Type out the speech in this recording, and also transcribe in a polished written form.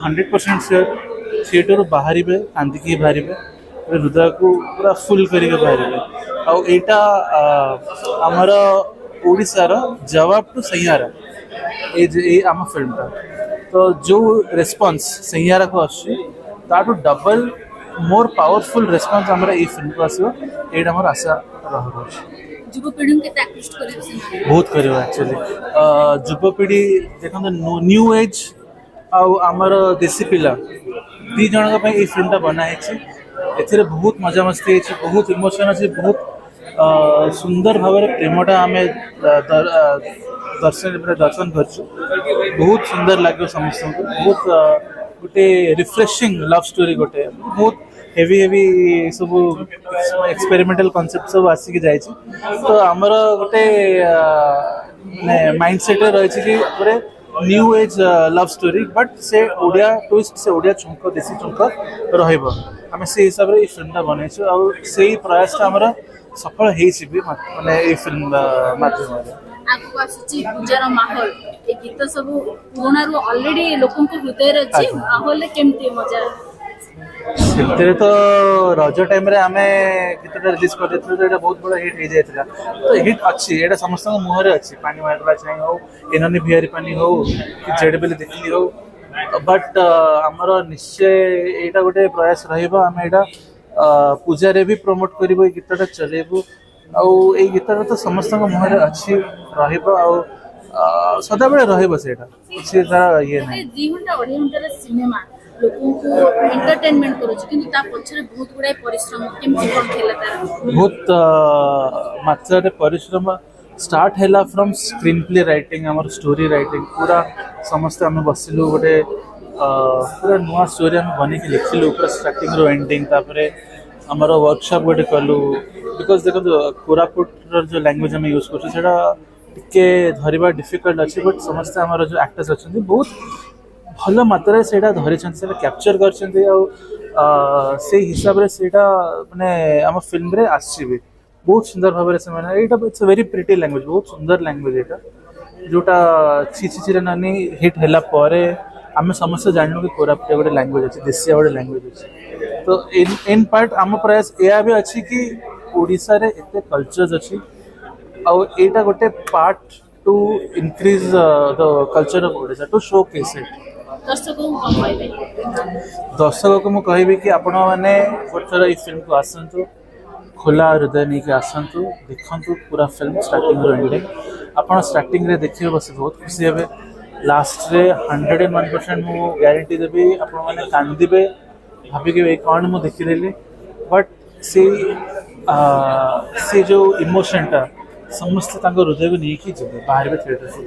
100% sure theatre बाहर कांदिकी बाहर हृदय को पूरा फुल करके बाहर आईटा आमर ओडिशार जवाब टू सैयारा ये आम फिल्मटा तो जो रेस्पॉन्स सैयारा को आसू डबल मोर पावरफुल रेस्पॉन्स आमर ये फिल्म को आसो ये मोर आशा युवपीढ़ी के आकृष्ट करिवे बहुत कर एक्चुअली युवपीढ़ी देखो न्यू एज आमर देसी पिला दी जन ये फिल्मटा बनाई एथिरे बहुत मजा मस्ती है बहुत इमोशन अच्छे बहुत सुंदर भाव प्रेमटा आम दर्शन करछु बहुत सुंदर लगे समस्त को बहुत गोटे रिफ्रेशिंग लव स्टोरी गोटे बहुत हेवी हेवी सब एक्सपेरिमेंटल कॉन्सेप्ट सब आसिक जाए तो आमर गोटे माइंडसेट रही कि new age love story but से ओडिया ट्विस्ट से ओडिया चुंक देसी चुंक रमें से हिसाब से फिल्मटा बनईचु से प्रयासटा आमर सफल हो फिल्म माध्यम आगु आसुची पूजार माहौल ए गीत सब पुराना रो ऑलरेडी लोकन को हृदय रे अछि माहौल केमती मजा सेते तो रज टाइम रे आमे गीतटा रिलीज कर देथि तो एटा बहुत बड़ा हिट हो जायतिला तो हिट अछि एटा समस्त मुहर रे अछि पानी मारला चाहि हो एननी बिहारी पानी हो कि जेडबेल देखली हो बट हमर निश्चय एटा गोटे प्रयास रहइबा आमे एटा पूजा रे भी प्रमोट करबो ए गीतटा चलेबो आ गीतटा तो समस्त मुहर अच्छी सदा बेले रहीटा किसी तार ये ना 2 घंटा 2.5 घंटा सिनेमा लोगों को एंटरटेनमेंट करूछ किंतु ता पछरे बहुत गुडा परिश्रम केमति करथिला तार बहुत मात्रा रे परिश्रम स्टार्ट हैला फ्रॉम स्क्रीन प्ले राइटिंग हमर स्टोरी राइटिंग पूरा समस्त हम बसिलु गोटे पूरा नुआ स्टोरी हम बनी के लिखिलु पूरा स्टार्टिंग रो एंडिंग तापरे हमर वर्कशॉप गोटे कलु बिकॉज देखो कोरापुट जो लैंग्वेज हम यूज कर टे धरवा डिफिकल्ट अच्छे बट समस्त आम जो एक्टर्स अच्छा बहुत भल मात्रा से धरी कैप्चर कर हिसाब से माने आम फिल्म रे आसी बहुत सुंदर भाव से इट्स वेरी प्रिटी लैंग्वेज बहुत सुंदर लैंग्वेज यहाँ जोटा छि छि नानी हिट है आम समस्त जानू कि कोरापुट गोटे लैंग्वेज अच्छे देशिया गोटे लैंग्वेज अच्छे तो इन पार्ट आम प्रयास यह भी अच्छी कि ओडिशा रे एते कल्चर्स अच्छी आईटा गोटे part to increase the culture of Odisha to showcase it दर्शक को मुझे कि आपण मैंने गोटे ये फिल्म को आसतु खोला हृदय नहीं कि आसतु देखु पूरा फिल्म स्टार्टिंग रो एंडिंग आपड़ स्टार्टिंग रे देखिए बस बहुत खुशी हे लास्ट रे 101% मु गारंटी देवी आपण मैंने कांदे भाविके कौन मुझे देखीदेली बट से जो इमोशनटा समस्त हृदय को नहीं कि बाहर थिएटर से।